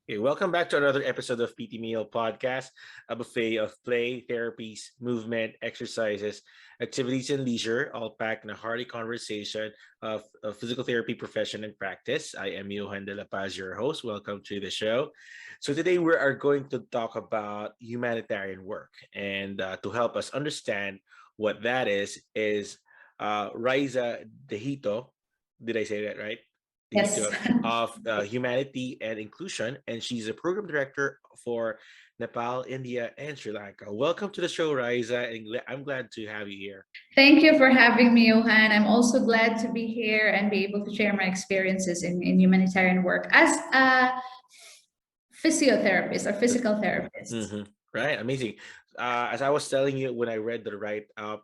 Okay, welcome back to another episode of PT Meal Podcast, a buffet of play, therapies, movement, exercises, activities, and leisure, all packed in a hearty conversation of physical therapy profession and practice. I am Johan de la Paz, your host. Welcome to the show. So today we are going to talk about humanitarian work, and to help us understand what that is Reiza Dejito. Did I say that right? Yes. Of Humanity and Inclusion, and she's a program director for Nepal, India, and Sri Lanka. Welcome to the show, Raiza, and I'm glad to have you here. Thank you for having me, Johan. I'm also glad to be here and be able to share my experiences in humanitarian work as a physiotherapist or physical therapist. Mm-hmm. Right, amazing. As I was telling you when I read the write up,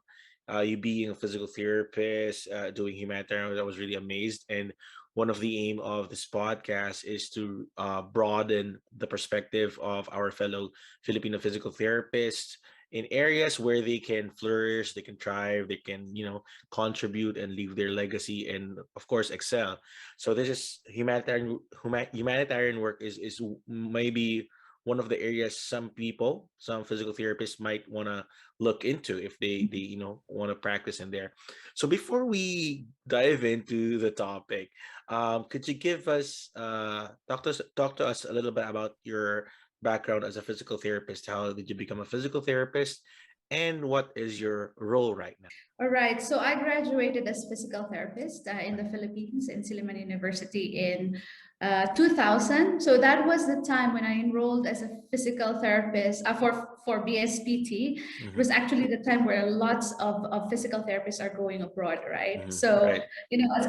you being a physical therapist, doing humanitarian, I was really amazed. And one of the aim of this podcast is to broaden the perspective of our fellow Filipino physical therapists in areas where they can flourish, they can thrive, they can contribute and leave their legacy, and of course excel. So this is humanitarian work is maybe one of the areas some physical therapists might want to look into if they want to practice in there. So before we dive into the topic, could you give us talk to us a little bit about your background as a physical therapist? How did you become a physical therapist, and what is your role right now? All right. So I graduated as physical therapist in the Philippines in Siliman University in 2000. So that was the time when I enrolled as a physical therapist for BSPT. It Mm-hmm. was actually the time where lots of physical therapists are going abroad, right? Mm-hmm. So, Right.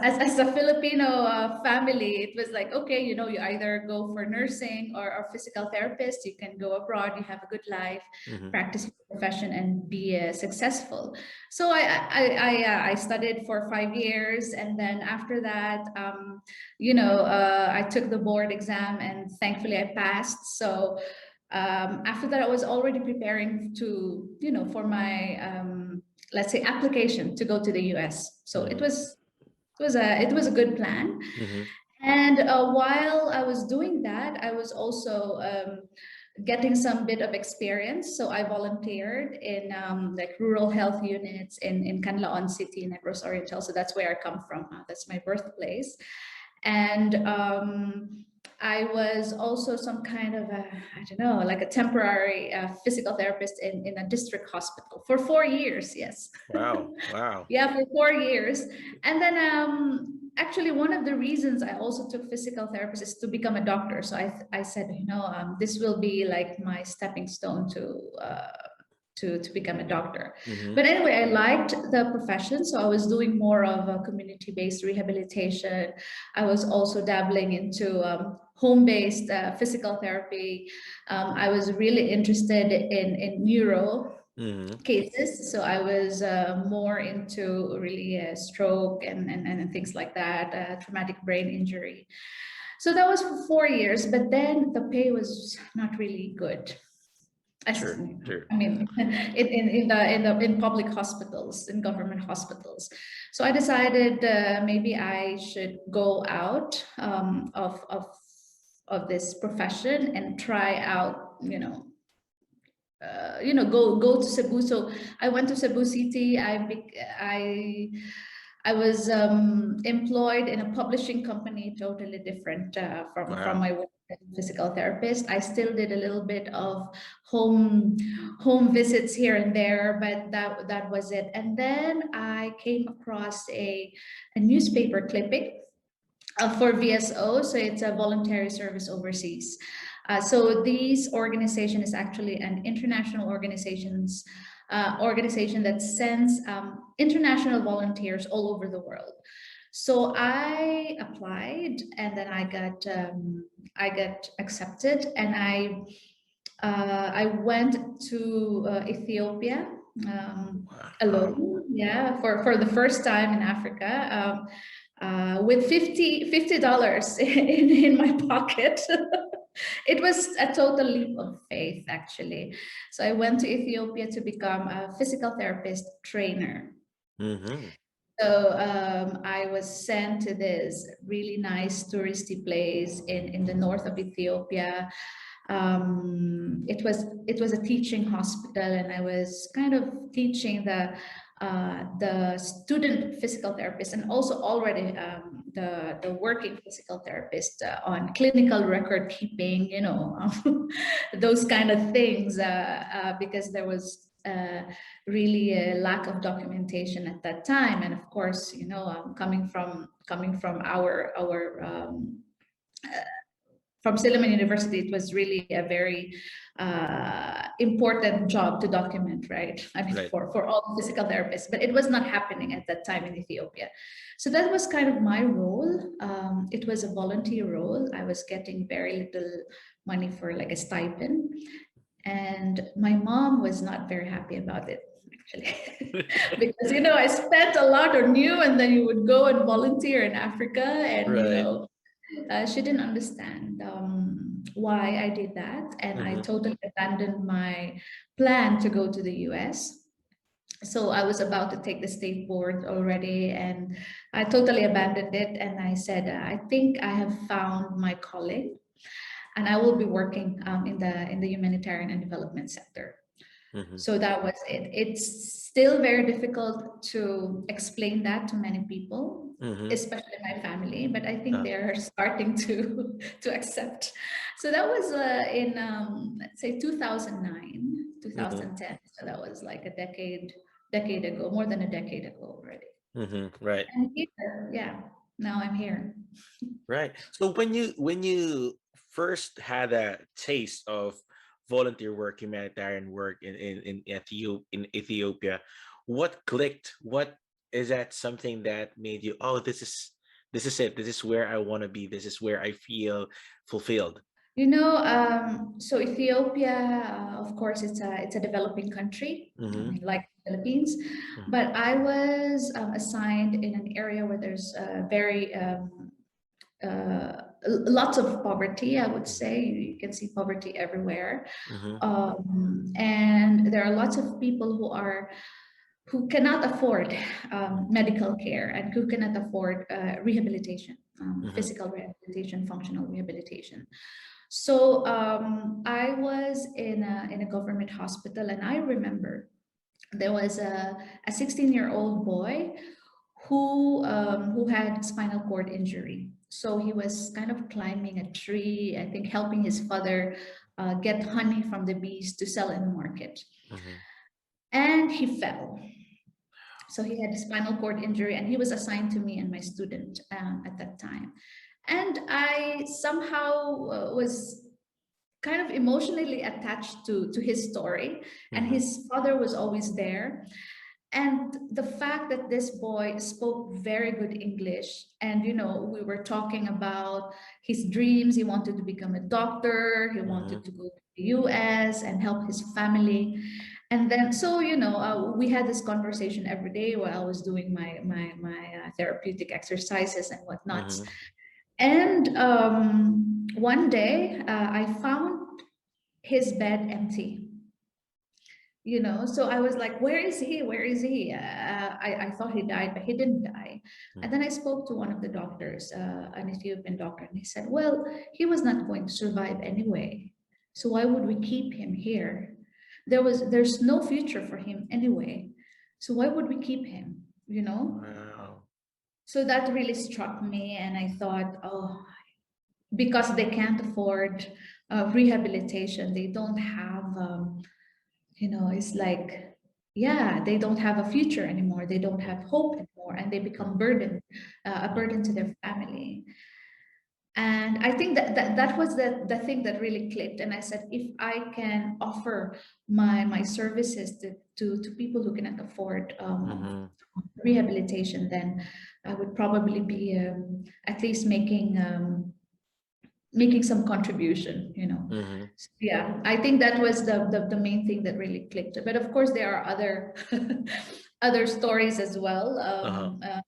as a Filipino family, it was like, okay, you either go for nursing or physical therapist, you can go abroad, you have a good life, Mm-hmm. practice your profession, and be successful. So I studied for 5 years, and then after that, I took the board exam, and thankfully I passed. So after that, I was already preparing to for my let's say application to go to the US. So Mm-hmm. it was a good plan. Mm-hmm. And while I was doing that, I was also getting some bit of experience. So I volunteered in like rural health units in Canlaon City, Negros Oriental. So that's where I come from. That's my birthplace. And I was also some kind of I don't know, like a temporary physical therapist in a district hospital for 4 years. Yes. Wow. Wow. Yeah, for 4 years. And then actually one of the reasons I also took physical therapist is to become a doctor. So I said, this will be like my stepping stone to become a doctor. Mm-hmm. But anyway, I liked the profession. So I was doing more of a community-based rehabilitation. I was also dabbling into home-based physical therapy. I was really interested in neuro Mm-hmm. cases. So I was more into really stroke and things like that, traumatic brain injury. So that was for 4 years, but then the pay was not really good. As, Sure. Sure. I mean, in public hospitals, in government hospitals. So I decided maybe I should go out of this profession and try out, go to Cebu. So I went to Cebu City. I was employed in a publishing company, totally different from Wow. my work as a physical therapist. I still did a little bit of home home visits here and there, but that was it. And then I came across a newspaper clipping for VSO, so it's a voluntary service overseas. So this organization is actually an international organization that sends international volunteers all over the world. So I applied, and then I got accepted, and I went to Ethiopia Wow. alone, yeah, for the first time in Africa. With $50 in my pocket. It was a total leap of faith, actually. So I went to Ethiopia to become a physical therapist trainer. Mm-hmm. So I was sent to this really nice touristy place in the north of Ethiopia. It was a teaching hospital, and I was kind of teaching the student physical therapist, and also already the working physical therapist on clinical record keeping, those kind of things, because there was really a lack of documentation at that time. And of course, coming from from Siliman University, it was really a very important job to document, right? I mean, Right. for all physical therapists, but it was not happening at that time in Ethiopia. So that was kind of my role. It was a volunteer role. I was getting very little money for like a stipend. And my mom was not very happy about it, actually, because, I spent a lot on you, and then you would go and volunteer in Africa, and, Right. she didn't understand why I did that, and I Mm-hmm. totally abandoned my plan to go to the US. So I was about to take the state board already, and I totally abandoned it. And I said, I think I have found my calling, and I will be working in the humanitarian and development sector. Mm-hmm. So that was it. It's still very difficult to explain that to many people, Mm-hmm. especially my family, but I think Uh, they're starting to to accept. So that was in let's say 2009, mm-hmm. 2010. So that was like a decade ago, more than a decade ago already. Mm-hmm. Right. And here, yeah, now I'm here. Right. So when you first had a taste of volunteer work, humanitarian work in Ethiopia, what clicked? What is that something that made you, oh, this is it. This is where I want to be. This is where I feel fulfilled. So Ethiopia, of course, it's a developing country. I Mm-hmm. mean, like the Philippines, but I was assigned in an area where there's very lots of poverty. I would say you can see poverty everywhere, Mm-hmm. and there are lots of people who cannot afford medical care, and who cannot afford rehabilitation, Mm-hmm. physical rehabilitation, functional rehabilitation. So I was in a government hospital, and I remember there was a 16-year-old boy who had spinal cord injury. So he was kind of climbing a tree, I think, helping his father get honey from the bees to sell in the market, Mm-hmm. and he fell. So he had a spinal cord injury, and he was assigned to me and my student at that time. And I somehow was kind of emotionally attached to his story, and Mm-hmm. his father was always there. And the fact that this boy spoke very good English, and we were talking about his dreams. He wanted to become a doctor, he Mm-hmm. wanted to go to the US and help his family. And then, so we had this conversation every day while I was doing my therapeutic exercises and whatnots. Mm-hmm. And one day, I found his bed empty. So I was like, where is he, where is he? I thought he died, but he didn't die. And then I spoke to one of the doctors, an Ethiopian doctor, and he said, well, he was not going to survive anyway, so why would we keep him here? There's no future for him anyway, so why would we keep him? Wow. So that really struck me, and I thought, oh, because they can't afford rehabilitation, they don't have it's like, yeah, they don't have a future anymore, they don't have hope anymore, and they become a Mm-hmm. burden to their family. And I think that was the thing that really clicked, and I said, if I can offer my services to people who cannot afford Mm-hmm. rehabilitation, then I would probably be at least making some contribution. Mm-hmm. Yeah, I think that was the main thing that really clicked. But of course there are other other stories as well. Uh-huh.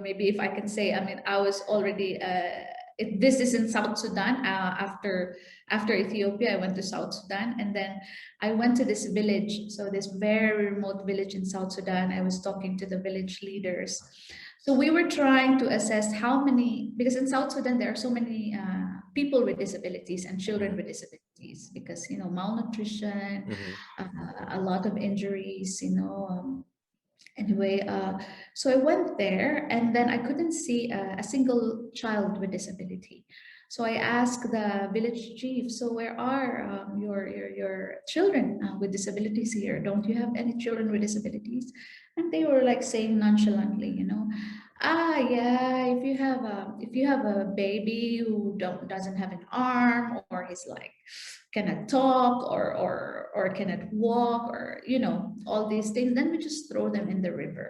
Maybe if I can say, I mean, I was already this is in South Sudan. After Ethiopia, I went to South Sudan, and then I went to this village. So this very remote village in South Sudan. I was talking to the village leaders. So we were trying to assess how many, because in South Sudan there are so many people with disabilities and children Mhm. with disabilities, because malnutrition, Mhm. a lot of injuries, anyway, so I went there, and then I couldn't see a single child with disability. So I asked the village chief, so where are your children with disabilities here? Don't you have any children with disabilities? And they were like saying nonchalantly, yeah, if you have a baby who doesn't have an arm, or he's like cannot talk, or cannot walk, or all these things, then we just throw them in the river.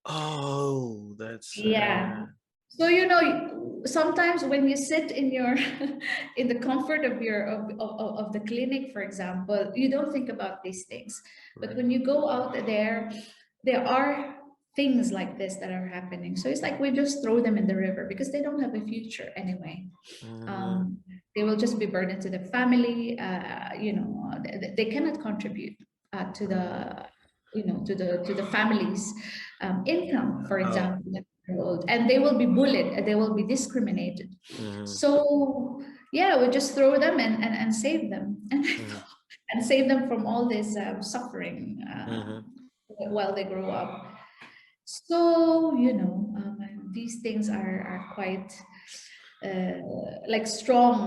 Oh, that's Yeah. sad. So sometimes when you sit in your in the comfort of your of the clinic, for example, you don't think about these things. But Right. when you go out there are things like this that are happening. So it's like we just throw them in the river because they don't have a future anyway. Mhm. um, they will just be burdened to the family. They cannot contribute to Right. the to the family's income, for Oh. example, and they will be bullied, they will be discriminated. Mhm. So yeah, we just throw them and save them, and Mhm. and save them from all this suffering Mhm. while they grow up. So these things are quite uh, like strong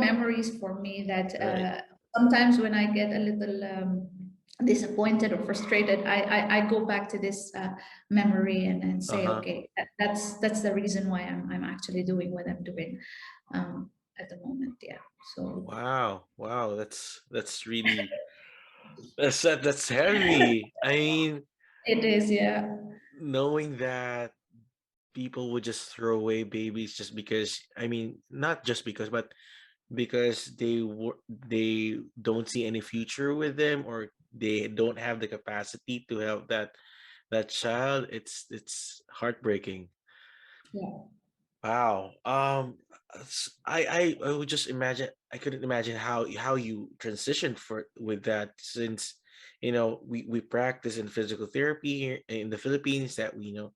memories for me, that Right. sometimes when I get a little disappointed or frustrated, I go back to this memory, and say, Uh-huh. okay, that's the reason why I'm actually doing what I'm doing at the moment. Yeah. So Wow. Wow. That's really that's heavy. I mean, it is, yeah. knowing that people would just throw away babies just because, I mean, not just because, but because they don't see any future with them, or they don't have the capacity to help that child. It's heartbreaking. Yeah. Wow. I would just imagine, I couldn't imagine how you transitioned for with that, since we practice in physical therapy here in the Philippines, that we know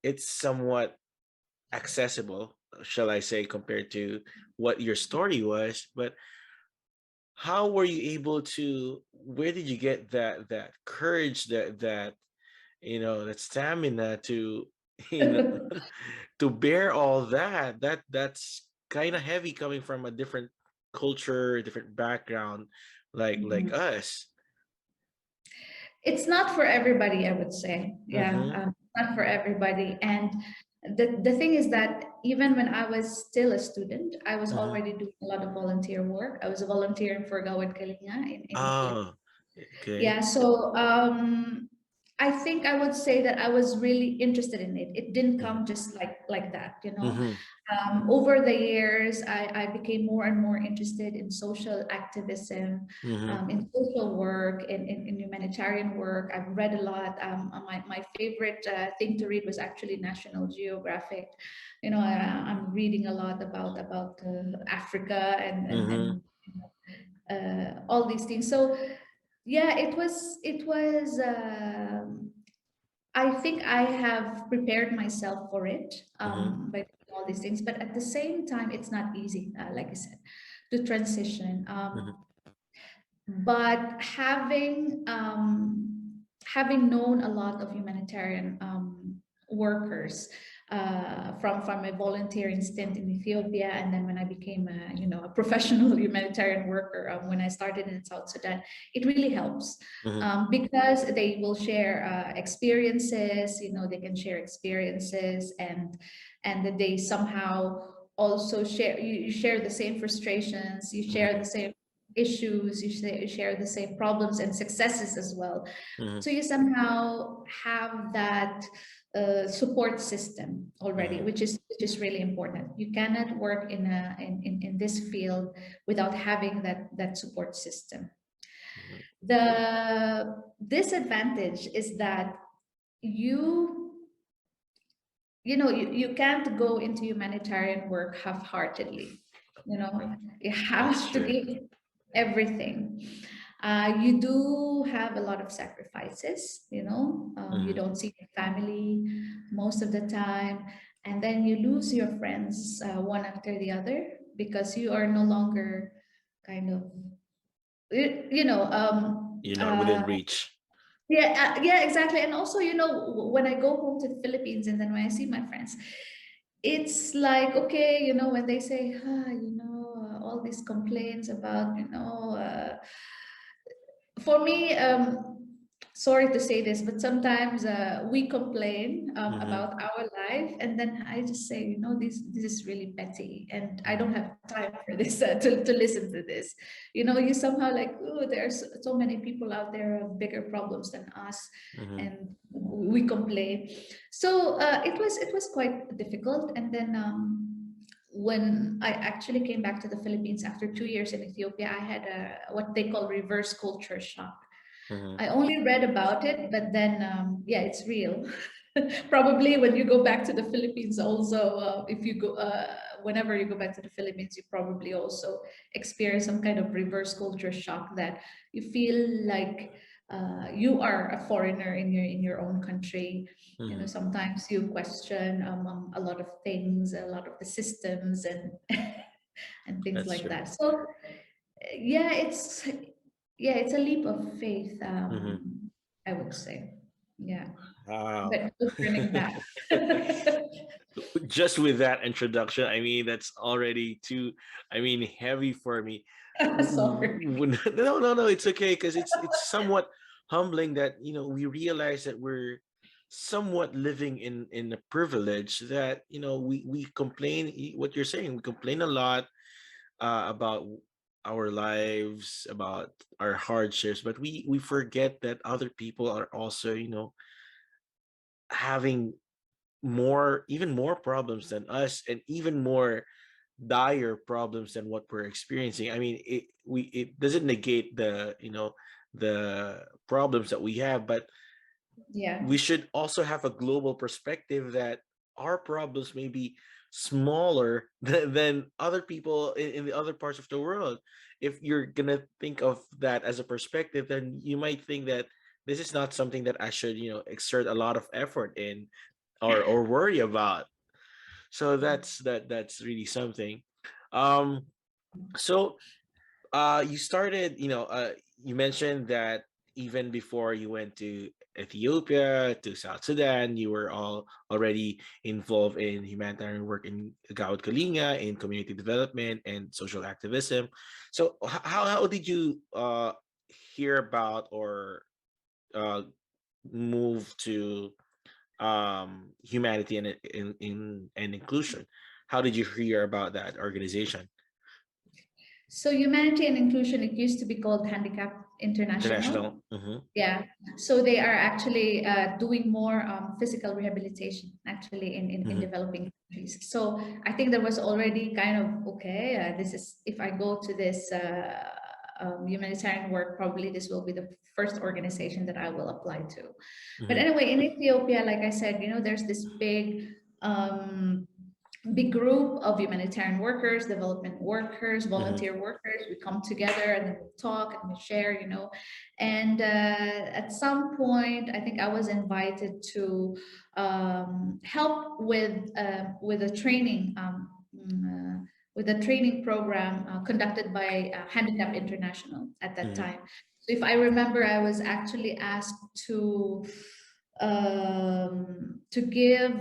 it's somewhat accessible, shall I say, compared to what your story was. But how were you able to, where did you get that courage, that stamina to you know to bear all that's kind of heavy, coming from a different culture, different background, like Mhm. us. It's not for everybody, I would say. Yeah, Mm-hmm. not for everybody. And the thing is that even when I was still a student, I was Mm-hmm. already doing a lot of volunteer work. I was volunteering for Gawad Kalinga in the Philippines. Oh, okay. Yeah, so I think I would say that I was really interested in it. It didn't Mm-hmm. come just like that. Mm-hmm. Over the years, I became more and more interested in social activism, Mm-hmm. in social work, in humanitarian work. I've read a lot. My favorite thing to read was actually National Geographic. I'm reading a lot about Africa Mm-hmm. and all these things. So yeah, it was I think I have prepared myself for it Mm-hmm. by doing all these things, but at the same time it's not easy, like I said, to transition. Mm-hmm. But having known a lot of humanitarian workers from my volunteering stint in Ethiopia, and then when I became a professional humanitarian worker when I started in South Sudan, it really helps Mm-hmm. because they will share experiences. They can share experiences, and that they somehow also share. You share the same frustrations. You share the same issues. You share the same problems and successes as well. Mm-hmm. So you somehow have that support system already, Mm-hmm. which is really important. You cannot work in this field without having that support system. Mm-hmm. The disadvantage is that you you can't go into humanitarian work half-heartedly. You That's have to true. give everything. You do have a lot of sacrifices. You Mm-hmm. don't see your family most of the time, and then you lose your friends one after the other because you are no longer kind of you know You're not within reach. yeah, yeah, exactly. And also, when I go home to the Philippines and then when I see my friends, it's like, okay, when they say, all these complaints about, for me, sorry to say this, but sometimes we complain Mm-hmm. about our life, and then I just say, this is really petty, and I don't Mm-hmm. have time for this to listen to this. You somehow like, oh, there's so many people out there who have bigger problems than us, Mm-hmm. and we complain. So it was quite difficult, and then. When I actually came back to the Philippines after 2 years in Ethiopia, I had what they call reverse culture shock. Mm-hmm. I only read about it, but then, yeah, it's real. Probably when you go back to the Philippines, also, if you go, whenever you go back to the Philippines, you probably also experience some kind of reverse culture shock that you feel like you are a foreigner in your own country. Mm-hmm. Sometimes you question a lot of things, a lot of the systems, and and things That's like true. that. So yeah, it's a leap of faith, Mm-hmm. I would say. Yeah, Wow. but no turning back. Just with that introduction, I mean, that's already too, I mean, heavy for me. Sorry. No, no, no, it's okay because it's somewhat humbling that we realize that we're somewhat living in a privilege that we complain. What you're saying, we complain a lot about our lives, about our hardships, but we forget that other people are also having even more problems than us, and even more dire problems than what we're experiencing. I mean, it doesn't negate the problems that we have, but Yeah. we should also have a global perspective that our problems may be smaller than other people in the other parts of the world. If you're gonna think of that as a perspective, then you might think that this is not something that I should exert a lot of effort in, or worry about. So that's really something. um so you started, you mentioned that even before you went to Ethiopia, to South Sudan, you were already involved in humanitarian work in Gawad Kalinga, in community development and social activism. So how did you hear about, or uh, move to humanity and inclusion? How did you hear about that organization? So humanity and inclusion, it used to be called Handicap International. International. Mm-hmm. Yeah. So they are actually doing more physical rehabilitation actually in Mm-hmm. developing countries. So I think there was already kind of, okay, this is, if I go to this humanitarian work, probably this will be the first organization that I will apply to. But Mm-hmm. anyway, in Ethiopia, like I said, there's this um, big group of humanitarian workers, development workers, Mm-hmm. volunteer workers. We come together and then we talk and we share. And at some point, I think I was invited to help with a training. With a training program conducted by Handicap International at that Mm-hmm. time. So if I remember, I was actually asked to give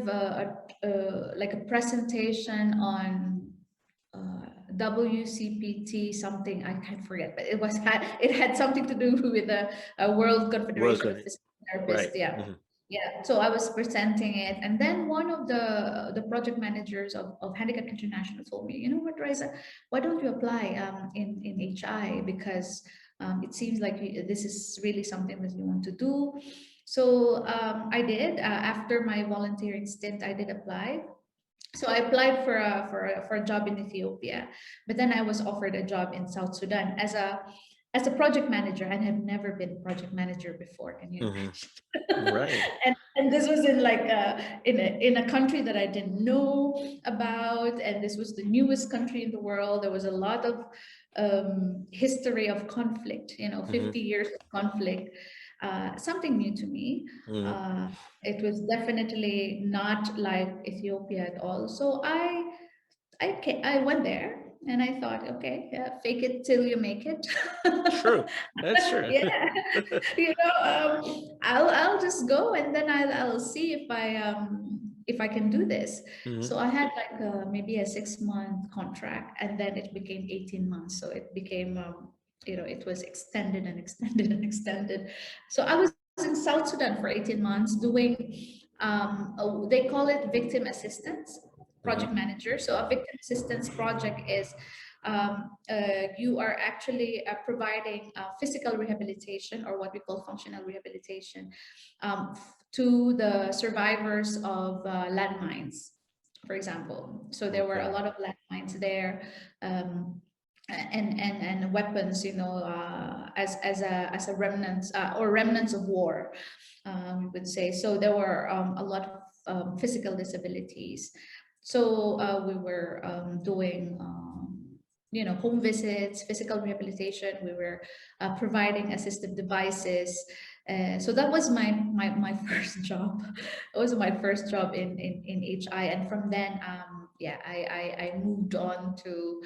like a presentation on WCPT something, I can't forget, but it had something to do with a World World Confederation of Country. Physical Therapists. Right. Yeah, Mm-hmm. yeah. So I was presenting it, and then one of the project managers of Handicap International told me, you know what, Reiza, why don't you apply in HI, because it seems like this is really something that you want to do. So I did. After my volunteering stint, I did apply. So I applied for a job in Ethiopia, but then I was offered a job in South Sudan as a as a project manager, and have never been project manager before. Can you Mm-hmm. imagine? Right. And this was in like in a country that I didn't know about, and this was the newest country in the world. There was a lot of history of conflict, 50 years of conflict, something new to me. Mm-hmm. uh, it was definitely not like Ethiopia at all. So I went there and I thought, okay, yeah, fake it till you make it. True. That's true. Yeah, I'll just go, and then I'll see if I can do this. Mm-hmm. So I had like maybe a 6 month contract, and then it became 18 months. So it became it was extended and extended and extended. So I was in South Sudan for 18 months doing they call it victim assistance project Mm-hmm. manager. So a victim assistance project is you are actually providing physical rehabilitation, or what we call functional rehabilitation, to the survivors of landmines, for example. So there were a Okay. lot of landmines there. And weapons, as a remnants or remnants of war, we would say. So there were a lot of physical disabilities. So we were doing, home visits, physical rehabilitation. We were providing assistive devices. So that was my first job. It was my first job in HI, and from then, yeah, I moved on to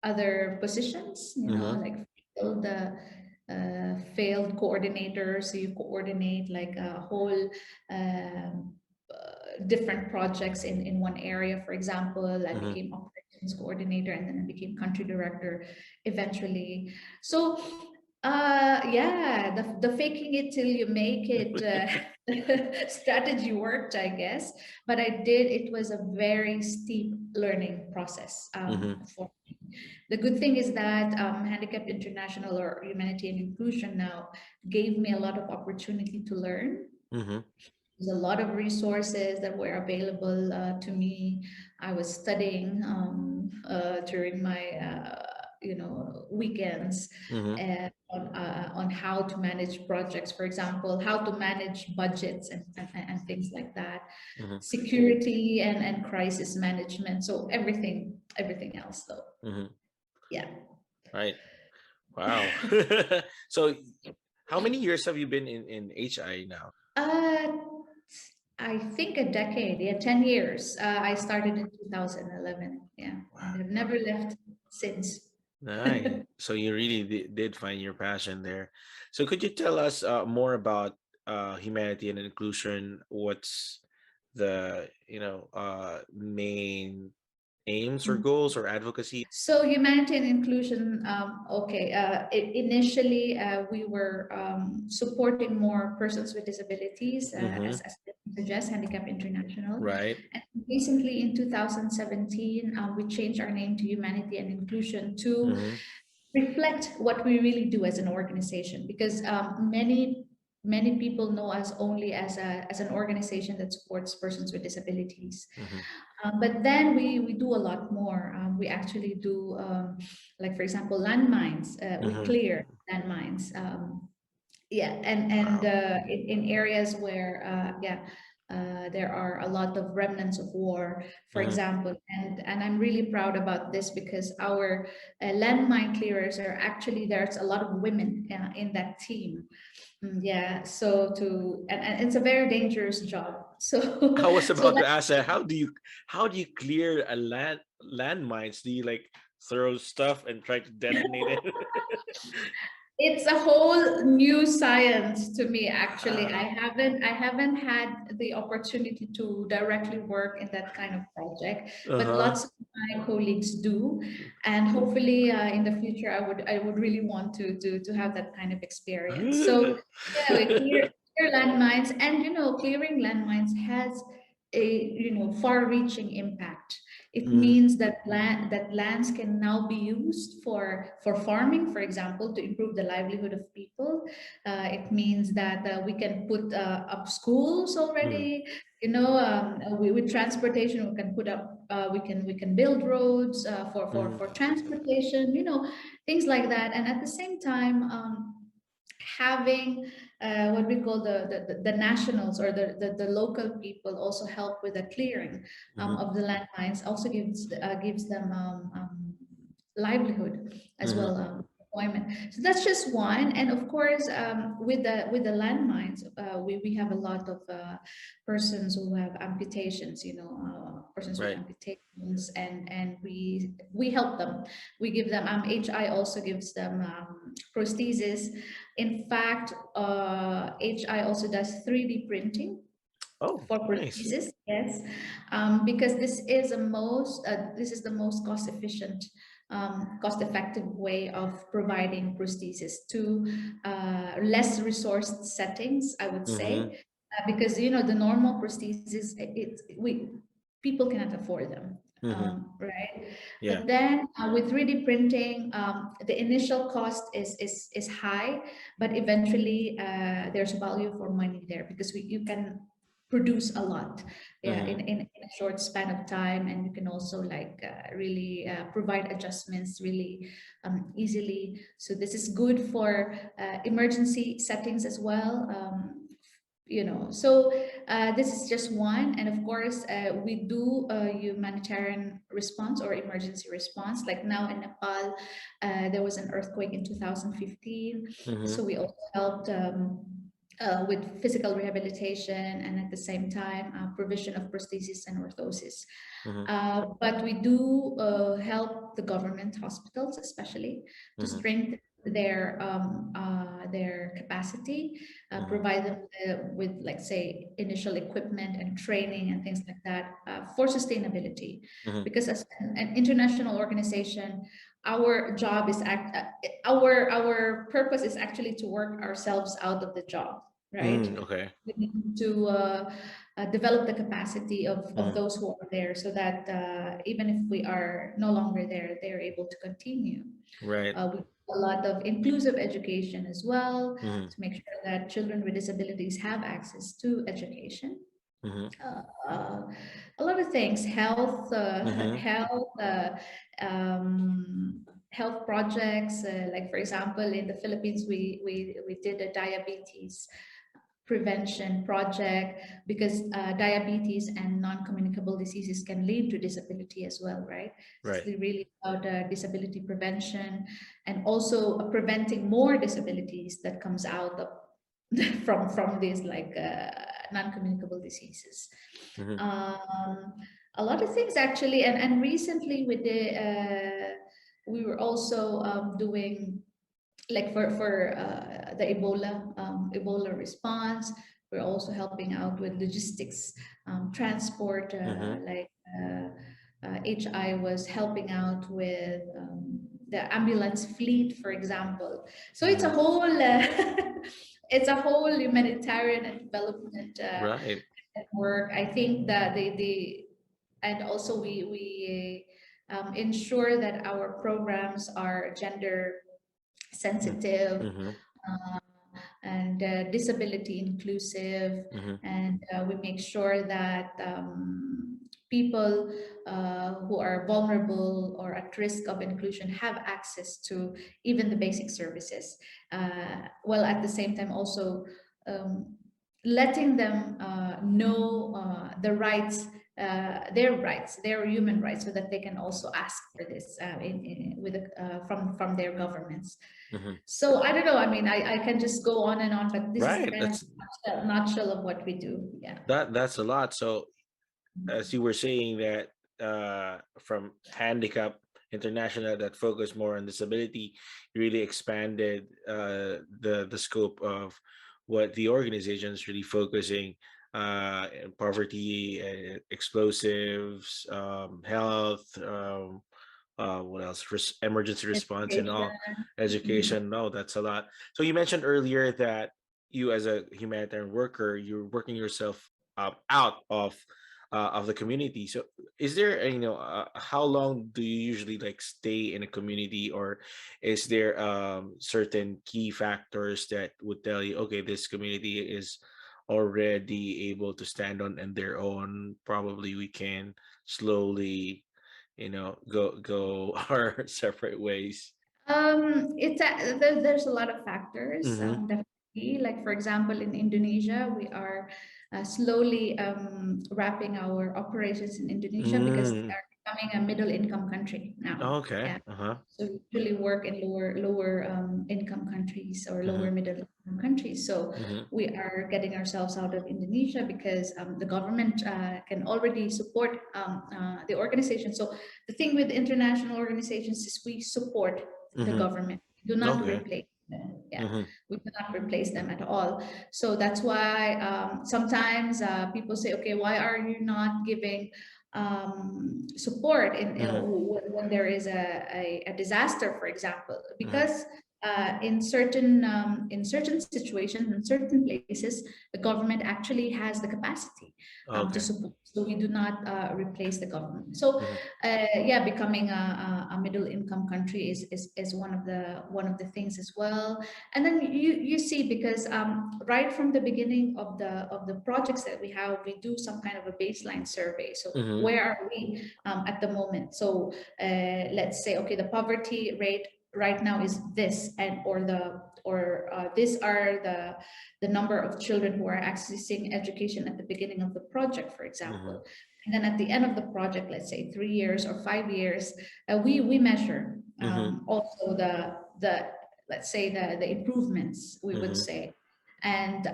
other positions. Mm-hmm. Like failed coordinator. So you coordinate like a whole different projects in one area. For example, I Mm-hmm. became operations coordinator, and then I became country director eventually. So yeah, the faking it till you make it strategy worked, I guess. But it was a very steep learning process Mm-hmm. for me. The good thing is that Handicap International, or Humanitarian Inclusion, now gave me a lot of opportunity to learn. Mm-hmm. There's a lot of resources that were available to me. I was studying during my weekends, Mm-hmm. on how to manage projects, for example, how to manage budgets and things like that, Mm-hmm. security and crisis management. So everything else, though. Mm-hmm. Yeah. Right. Wow. So, how many years have you been in HI now? Uh, I think a decade, yeah, 10 years. I started in 2011, yeah, and I've Wow. never left since. Nice. So you really did find your passion there. So could you tell us more about humanity and inclusion? What's the main aims or goals or advocacy? So humanity and inclusion, okay. Initially, we were supporting more persons with disabilities, Mm-hmm. as the name suggests, Handicap International. Right. And recently, in 2017, we changed our name to Humanity and Inclusion to Mm-hmm. reflect what we really do as an organization, because many people know us only as an organization that supports persons with disabilities. Mm-hmm. But then we do a lot more. We actually do, like, for example, landmines. We Mm-hmm. clear landmines. Yeah, and Wow. in areas where yeah, there are a lot of remnants of war, for Mm-hmm. example. And I'm really proud about this, because our landmine clearers are actually, there's a lot of women in that team. Yeah, so and it's a very dangerous job. So I was so about to ask that. How do you clear a landmines? Do you like throw stuff and try to detonate it? it's a whole new science to me, actually. I Wow. haven't I haven't had the opportunity to directly work in that kind of project, but Uh-huh. lots of my colleagues do. And hopefully in the future, I would really want to have that kind of experience. So yeah, we clear landmines, and clearing landmines has a far-reaching impact. It Mm, means that lands can now be used for farming, for example, to improve the livelihood of people. It means that we can put up schools mm, already. with transportation, we can put up, we can build roads Mhm. for transportation, things like that. And at the same time, having what we call the nationals, or the local people also help with the clearing Mhm. of the landmines, also gives them livelihood as Mhm. well, employment. So that's just one. And of course, with the landmines, we have a lot of persons who have amputations, persons with Right. amputations, and we help them. We give them, HI also gives them prosthesis. In fact, HI also does 3D printing Oh, for nice. prosthesis, yes, because this is the most cost efficient, cost effective way of providing prosthesis to less resourced settings, I would Mhm. say, because the normal prosthesis, we people cannot afford them. Mhm. Right, Yeah. but then with 3D printing, the initial cost is high, but eventually there's value for money there, because you can produce a lot, yeah, Mhm. in a short span of time, and you can also like really provide adjustments really easily. So this is good for emergency settings as well. So this is just one. And of course, we do a humanitarian response or emergency response. Like now in Nepal, there was an earthquake in 2015. Mhm. So we also helped with physical rehabilitation, and at the same time, provision of prosthesis and orthosis. Mhm. But we do help the government hospitals, especially, to Mhm. strengthen their capacity, Mhm. provide them with, like, say, initial equipment and training and things like that, for sustainability. Mhm. Because as an international organization, our job is our purpose is actually to work ourselves out of the job, right? Okay. We need to develop the capacity of Mhm. those who are there, so that even if we are no longer there, they're able to continue. Right. We do a lot of inclusive education as well, Mhm. to make sure that children with disabilities have access to education. Mhm. Uh, uh, a lot of things, health, Mhm. health projects. Like for example, in the Philippines, we did a diabetes prevention project, because diabetes and non-communicable diseases can lead to disability as well, right? So Right. it's really about disability prevention, and also preventing more disabilities that comes out of from these, like non-communicable diseases. Mhm. um, a lot of things actually. And recently we were also doing, like, for the Ebola response. We're also helping out with logistics, transport, Mhm. HI was helping out with the ambulance fleet, for example. So it's a Mhm. whole it's a whole humanitarian and development Right. work. I think that they and also we ensure that our programs are gender Mm. sensitive, Mhm. uh, and disability inclusive, Mhm. and we make sure that people who are vulnerable or at risk of inclusion have access to even the basic services, while at the same time also um, letting them know their rights, their human rights, so that they can also ask for this from their governments. Mhm. So I don't know. I mean, I can just go on and on, but this is the Right. kind of That's nutshell of what we do. Yeah. that's a lot. So as you were saying that from Handicap International that focus more on disability, really expanded the scope of what the organization is really focusing in poverty, explosives, health, what else? Emergency response and all, Education. Mhm. education. No, that's a lot. So you mentioned earlier that you, as a humanitarian worker, you're working yourself out of the community. So is there how long do you usually like stay in a community, or is there certain key factors that would tell you, okay, this community is already able to stand on their own, probably we can slowly, go our separate ways. There's a lot of factors, Mm-hmm. definitely. Like for example, in Indonesia, we are slowly wrapping our operations in Indonesia because they Mm. are becoming a middle income country now. Okay. Yeah. Uh-huh. So we usually work in lower income countries or Mm-hmm. lower middle income countries. So Mm-hmm. we are getting ourselves out of Indonesia because the government can already support the organization. So the thing with international organizations is we support the Mm-hmm. government. We do not Okay. replace them. Yeah, Mm-hmm. we do not replace them at all. So that's why sometimes people say, okay, why are you not giving support Mm-hmm. when there is a disaster, for example? Mm-hmm. Because in certain situations, in certain places, the government actually has the capacity to Okay. support. So we do not replace the government. So Mm-hmm. yeah, becoming a middle income country is one of the things as well. And then you see, because right from the beginning of the projects that we have, we do some kind of a baseline survey. So Mm-hmm. where are we at the moment? So let's say, okay, the poverty rate right now is this, and or these are the number of children who are accessing education at the beginning of the project, for Mm-hmm. example. And then at the end of the project, let's say 3 years or 5 years, we measure Mm-hmm. also the let's say the improvements, we would Mm-hmm. say. And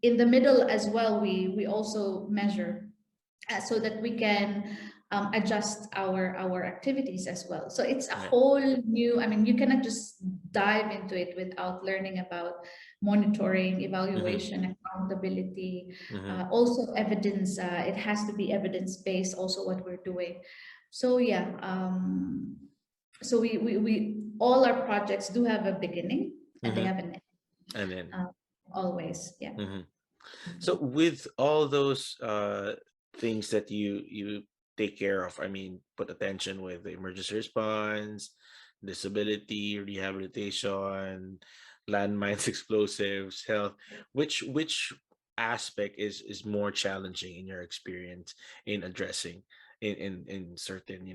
in the middle as well, we also measure so that we can adjust our activities as well. So it's a Yeah. whole new, I mean, you cannot just dive into it without learning about monitoring, Mm-hmm. evaluation, accountability, Mm-hmm. also evidence. It has to be evidence based also what we're doing. So yeah, so we all our projects do have a beginning and they Mm-hmm. have an end, And then. uh, always. Yeah. Mm-hmm. So with all those things that you take care of, I mean, put attention with the emergency response, disability, rehabilitation, landmines, explosives, health, which aspect is more challenging in your experience in addressing in certain,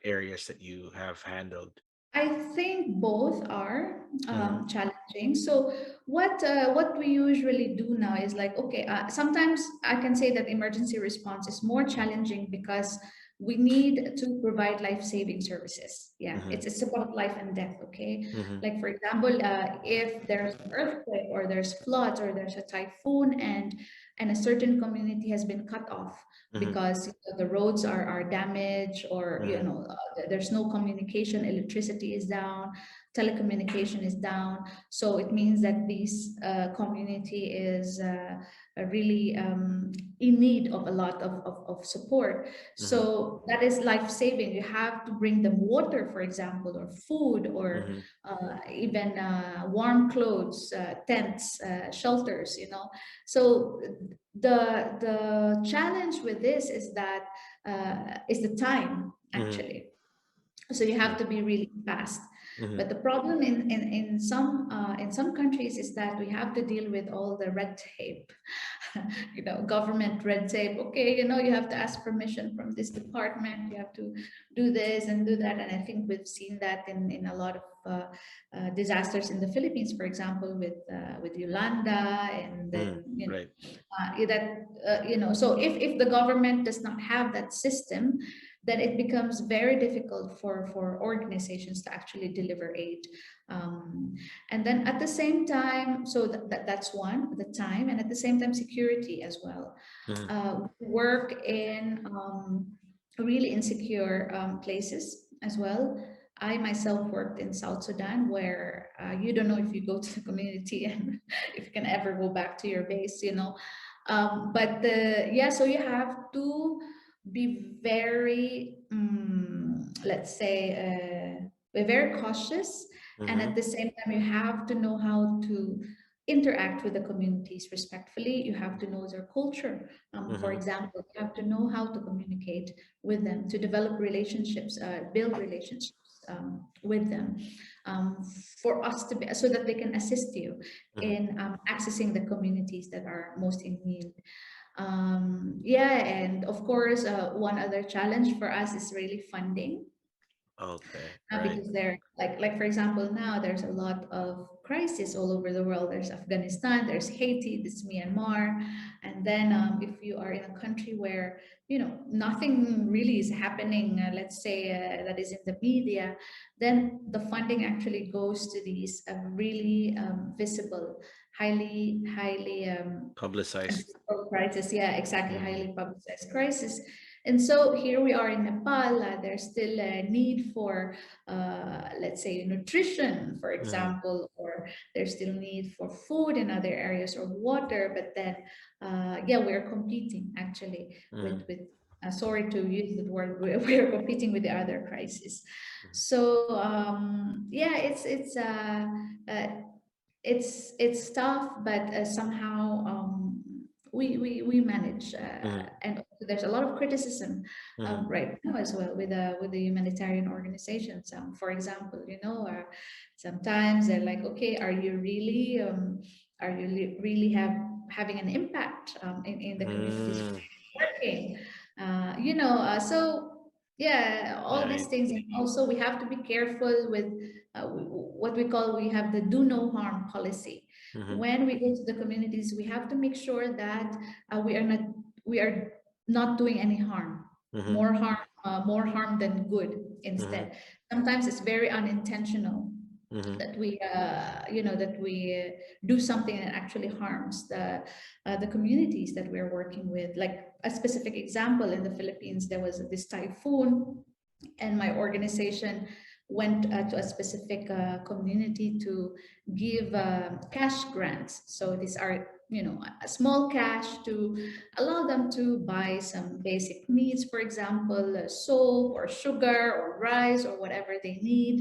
areas that you have handled? I think both are Mm-hmm. challenging. So what we usually do now is like, okay, sometimes I can say that emergency response is more challenging because we need to provide life-saving services. Yeah, Mm-hmm. it's about life and death. Okay, Mm-hmm. like for example, if there's an earthquake or there's floods or there's a typhoon and a certain community has been cut off Mm-hmm. because the roads are damaged, or Mm-hmm. there's no communication, electricity is down, telecommunication is down. So it means that this community is really in need of a lot of support. Mm-hmm. So that is life saving. You have to bring them water, for example, or food, or Mm-hmm. even warm clothes, tents, shelters, so the challenge with this is that is the time, Mm-hmm. actually. So you have to be really fast. Mm-hmm. But the problem in some countries is that we have to deal with all the red tape, government red tape. Okay, you have to ask permission from this department, you have to do this and do that. And I think we've seen that in a lot of disasters in the Philippines, for example, with Yolanda, and then Mm-hmm. Right. so if the government does not have that system, then it becomes very difficult for organizations to actually deliver aid. um, and then at the same time, so that's one, the time, and at the same time security as well. Mm-hmm. We work in really insecure places as well. I myself worked in South Sudan, where you don't know if you go to the community and if you can ever go back to your base. But yeah, so you have to be very, let's say, be very cautious. And Mm-hmm. at the same time, you have to know how to interact with the communities respectfully. You have to know their culture. For Mm-hmm. example, you have to know how to communicate with them, to develop relationships, build relationships with them, um, for us to be, so that they can assist you Mhm. in accessing the communities that are most in need. Yeah, and of course, one other challenge for us is really funding, Okay. Right. because there, like for example, now there's a lot of crisis all over the world. There's Afghanistan, there's Haiti, there's Myanmar, and then if you are in a country where nothing really is happening, let's say that is in the media, then the funding actually goes to these really visible, highly Publicized. crisis. Yeah, exactly, Mhm. highly publicized crisis. And so here we are in Nepal. There's still a need for, let's say, nutrition, for Mhm. example, or there's still need for food in other areas, or water. But then, yeah, we're competing actually Mhm. with sorry to use the word, we're competing with the other crisis. Mhm. So yeah, uh, it's tough, but somehow we manage, Mhm. and there's a lot of criticism Mhm. right now as well with the humanitarian organizations. For example, sometimes they're like, okay, are you really having an impact in the communities Mm. working? So yeah, all these Right. things. And also we have to be careful with what we have the do no harm policy. Mhm. When we go to the communities, we have to make sure that we are not doing any harm, Mhm. more harm than good Mhm. instead. Sometimes it's very unintentional Mhm. that we do something that actually harms the communities that we're working with. Like a specific example, in the Philippines, there was this typhoon, and my organization went to a specific community to give cash grants. So these are, a small cash to allow them to buy some basic needs, for example, soap or sugar or rice or whatever they need.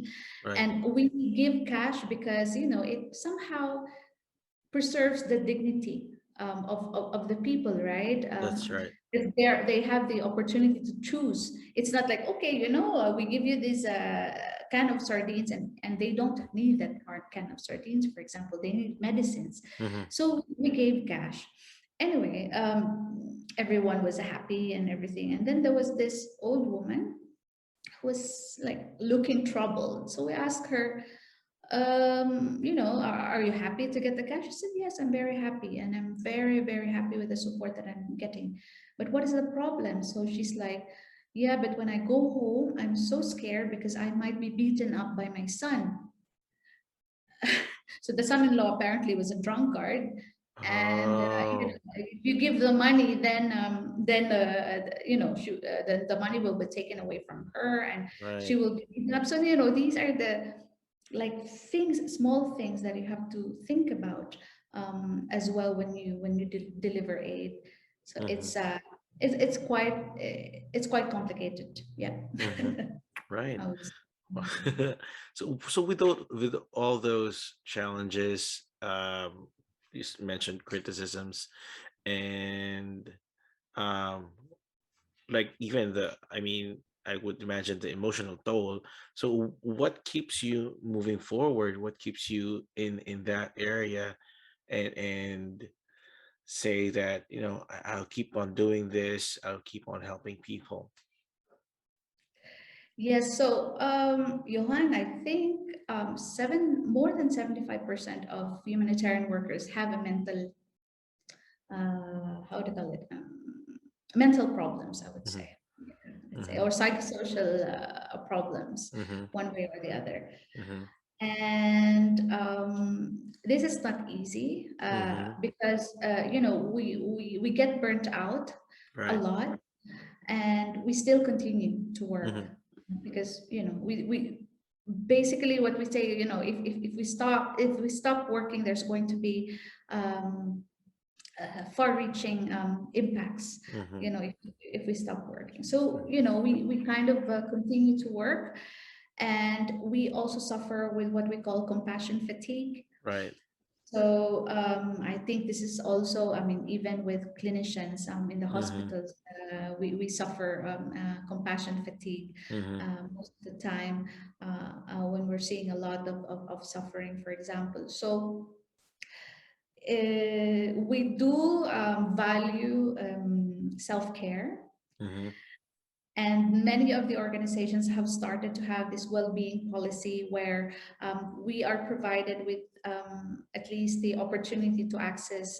Right. And we give cash because, it somehow preserves the dignity of the people, right? That's right. If they have the opportunity to choose. It's not like, okay, we give you this can of sardines, and they don't need that can of sardines, for example. They need medicines. Mhm. So we gave cash. Anyway, everyone was happy and everything. And then there was this old woman who was like looking troubled. So we asked her, are you happy to get the cash? She said, yes, I'm very happy. And I'm very, very happy with the support that I'm getting. But what is the problem? So she's like, yeah, but when I go home, I'm so scared because I might be beaten up by my son. So the son-in-law apparently was a drunkard, and Oh. if you give the money, then the money will be taken away from her, and she Right. will be beaten up. So these are the like small things that you have to think about as well when you deliver aid. So Mhm. it's quite complicated. Yeah. Mhm. Right. I would say. So with all those challenges, you mentioned criticisms, and um, like even I mean, I would imagine the emotional toll. So what keeps you moving forward? What keeps you in that area, and say that I'll keep on doing this. I'll keep on helping people. Yes, so Johan, I think more than 75% of humanitarian workers have a how to call it, mental problems, I would Hmm. say. Yeah, let's say, Hmm. or psychosocial problems, Hmm. one way or the other. Hmm. And this is not easy Hmm. because, we get burnt out a Right. lot, and we still continue to work Hmm. because we basically what we say, if we stop working, there's going to be um, far-reaching impacts, Hmm. if we stop working. So we kind of continue to work, and we also suffer with what we call compassion fatigue. Right. So I think this is also, I mean, even with clinicians in the Mhm. hospitals, we suffer compassion fatigue Mhm. most of the time when we're seeing a lot of suffering, for example. So we do value self-care, Mhm. and many of the organizations have started to have this well-being policy where we are provided with at least the opportunity to access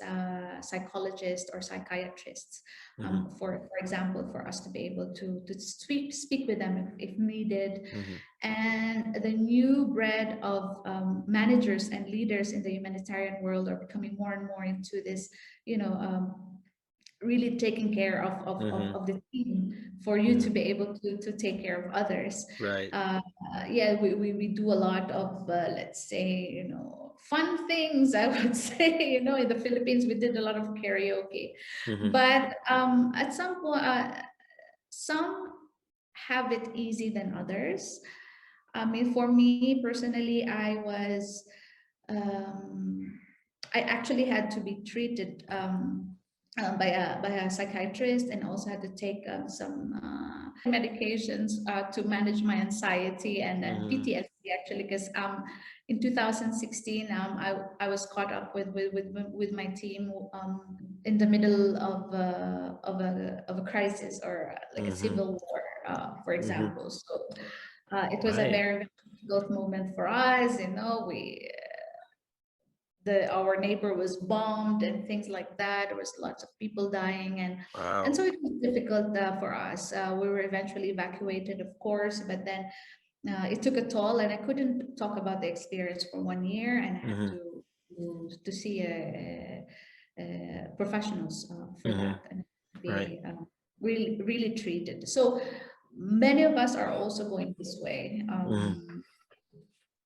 psychologists or psychiatrists, Mhm. for example, for us to be able to speak with them if needed. Mhm. And the new breed of managers and leaders in the humanitarian world are becoming more and more into this, you know, really taking care Mhm. of the team for you to Mhm. be able to take care of others. Right. Yeah, we do a lot of, let's say, fun things, I would say. In the Philippines, we did a lot of karaoke. Mhm. But at some point, some have it easy than others. I mean, for me personally, um, I actually had to be treated by a psychiatrist, and also had to take some medications to manage my anxiety and Mhm. PTSD, actually, because in 2016 I was caught up with my team in the middle of a crisis, or like a Mhm. civil war, for Mhm. example. So it was a Right. very, very difficult moment for us. We the our neighbor was bombed and things like that. There was lots of people dying, and Wow. so it was difficult for us. We were eventually evacuated, of course, but then it took a toll, and I couldn't talk about the experience for 1 year, and I had Mhm. to see professionals for Mhm. that, and Right. be really really treated. So many of us are also going this way. Mhm.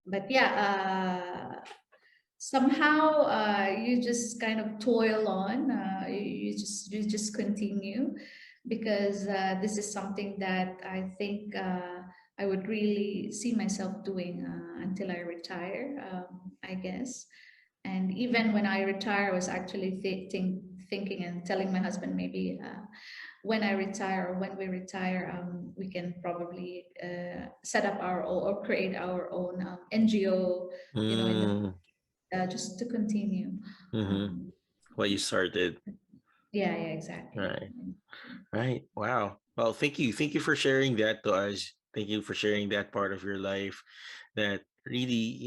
But yeah, somehow you just kind of toil on. You just continue, because this is something that I think I would really see myself doing until I retire, I guess. And even when I retire, I was actually thinking and telling my husband, maybe when I retire, or when we retire, we can probably set up our own, or create our own NGO, in the Mm. just to continue. Mhm. Um, What you started. yeah, yeah, exactly. Right. Right. Wow. Well, thank you. Thank you for sharing that to us. Thank you for sharing that part of your life that really,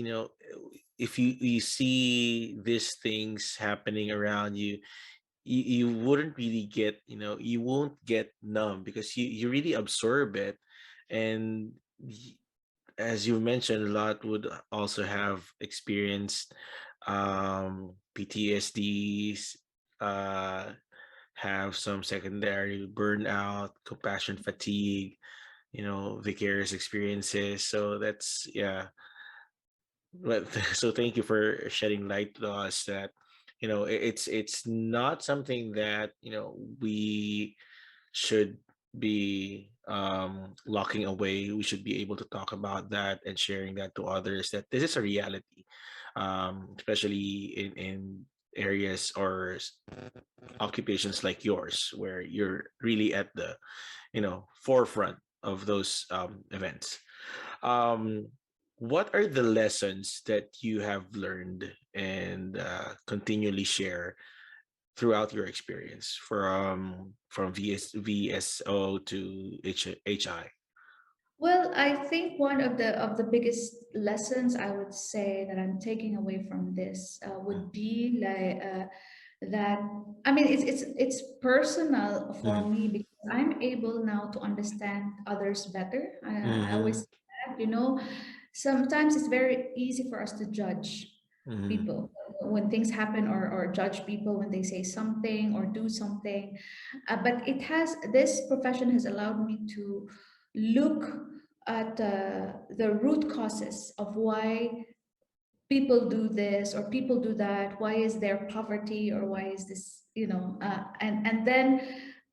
if you see these things happening around you, you wouldn't really get, you won't get numb because you really absorb it. And as you mentioned, a lot would also have experienced PTSDs, have some secondary burnout, compassion fatigue, vicarious experiences. So that's, yeah. But so thank you for shedding light to us that, it's not something that, we should be locking away. We should be able to talk about that and sharing that to others, that this is a reality, especially in areas or occupations like yours, where you're really at the, forefront of those events. um, what are the lessons that you have learned and continually share throughout your experience from VSO to HI? Well, I think one of the biggest lessons, I would say, that I'm taking away from this would be like that. I mean, it's personal for Mm-hmm. me, because I'm able now to understand others better. I Mm-hmm. always say that, sometimes it's very easy for us to judge Mm-hmm. people when things happen, or judge people when they say something or do something. But this profession has allowed me to look at the root causes of why people do this or people do that. Why is there poverty, or why is this, and then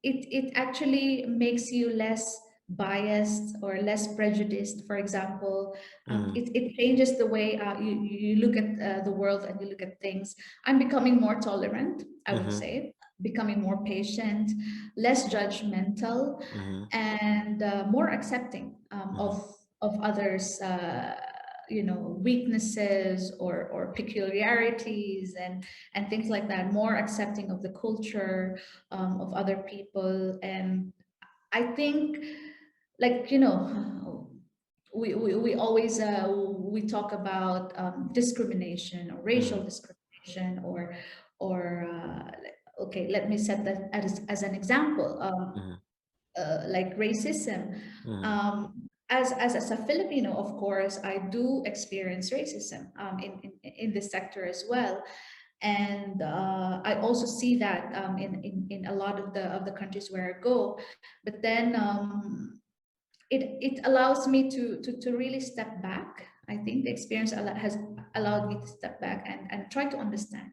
it actually makes you less biased or less prejudiced, for example. Mhm. It changes the way you look at the world and you look at things. I'm becoming more tolerant, I would Mhm. say, becoming more patient, less judgmental, Mhm. and more accepting Mhm. of others, weaknesses or peculiarities and things like that. More accepting of the culture of other people. And I think, like, we always we talk about discrimination or racial Mhm. discrimination or okay, let me set that as an example. Mhm. Like racism. Mhm. As a Filipino, of course, I do experience racism in this sector as well. And I also see that in a lot of the countries where I go. But then it allows me to really step back. I think the experience has allowed me to step back and try to understand,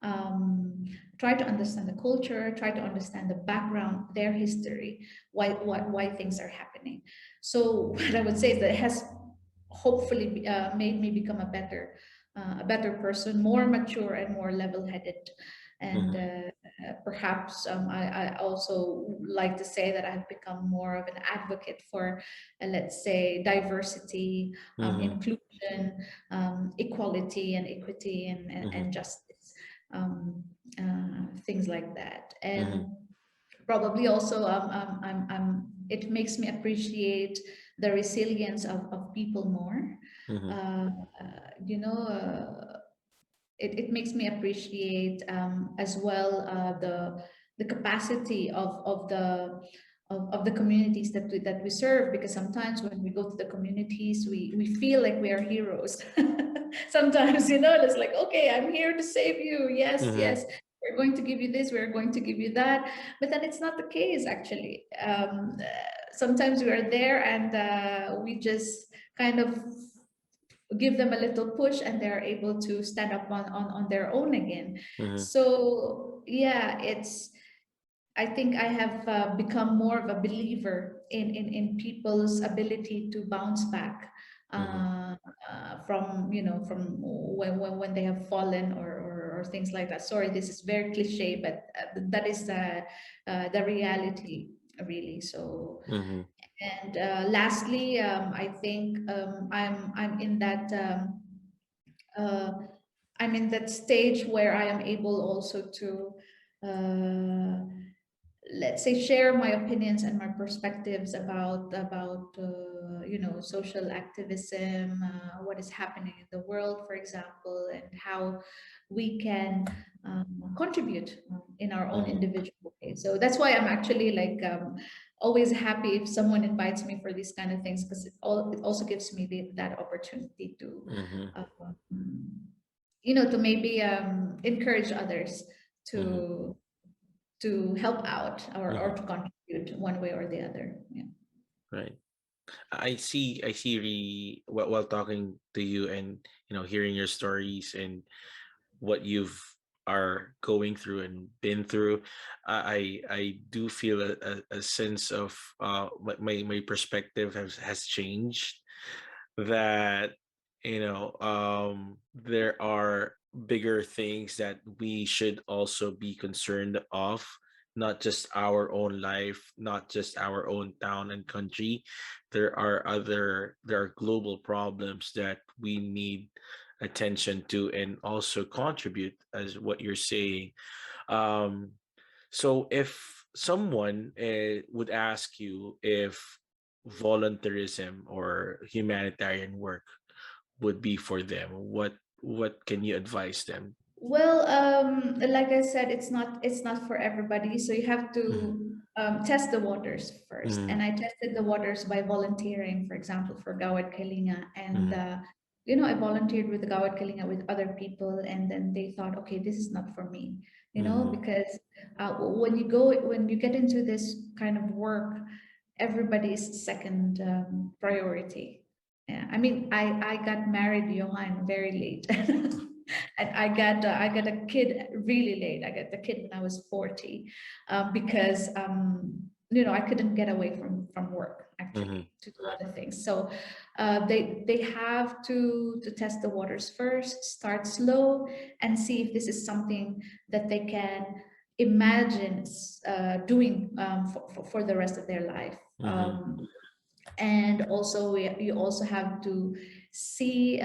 um, try to understand the culture, try to understand the background, their history, why things are happening. So what I would say is that it has hopefully made me become a better person, more mature and more level-headed. And Mhm. perhaps I also like to say that I've become more of an advocate for, let's say, diversity, Mhm. inclusion, equality and equity Mhm. and justice, um, things like that. Mhm. And probably also it makes me appreciate the resilience of people more. Mhm. Uh, uh, you know, uh, it makes me appreciate as well the capacity of the communities that we serve, because sometimes when we go to the communities we feel like we are heroes. Sometimes, it's like, okay, I'm here to save you. Yes, Mhm. yes, we're going to give you this, we're going to give you that. But then it's not the case, actually. Sometimes we are there and we just kind of give them a little push and they're able to stand up on their own again. Mhm. So yeah, I think I have become more of a believer in people's ability to bounce back Mhm. from when they have fallen or things like that. Sorry, this is very cliche, but that is the reality, really. So, Mhm. and lastly, I think uh, I'm in that stage where I am able also to, uh, let's say, share my opinions and my perspectives about social activism, what is happening in the world, for example, and how we can contribute in our own Mhm. individual way. So that's why I'm actually like always happy if someone invites me for these kind of things, because it also gives me that opportunity to Mhm. um, to maybe encourage others Mhm. to help out or Mhm. to contribute one way or the other. Yeah. Right. I see while talking to you and hearing your stories and what you've are going through and been through. I do feel a sense of my perspective has changed, that there are bigger things that we should also be concerned of, not just our own life, not just our own town and country. There are global problems that we need attention to and also contribute, as what you're saying. um so if someone would ask you if volunteerism or humanitarian work would be for them, what can you advise them? Well, like I said, it's not for everybody. So you have Mhm. to test the waters first. And Mhm. I tested the waters by volunteering, for example, for Gawad Kalinga. And Mhm. I volunteered with Gawad Kalinga with other people, and then they thought, okay, this is not for me. Mhm. Because when you get into this kind of work, everybody's second priority. Yeah, I mean, I got married, Johan, very late. And I got a kid really late. I got the kid when I was 40, because I couldn't get away from work Mm-hmm. actually to do other things. So they have to test the waters first, start slow, and see if this is something that they can imagine doing for the rest of their life. Mm-hmm. And also you also have to see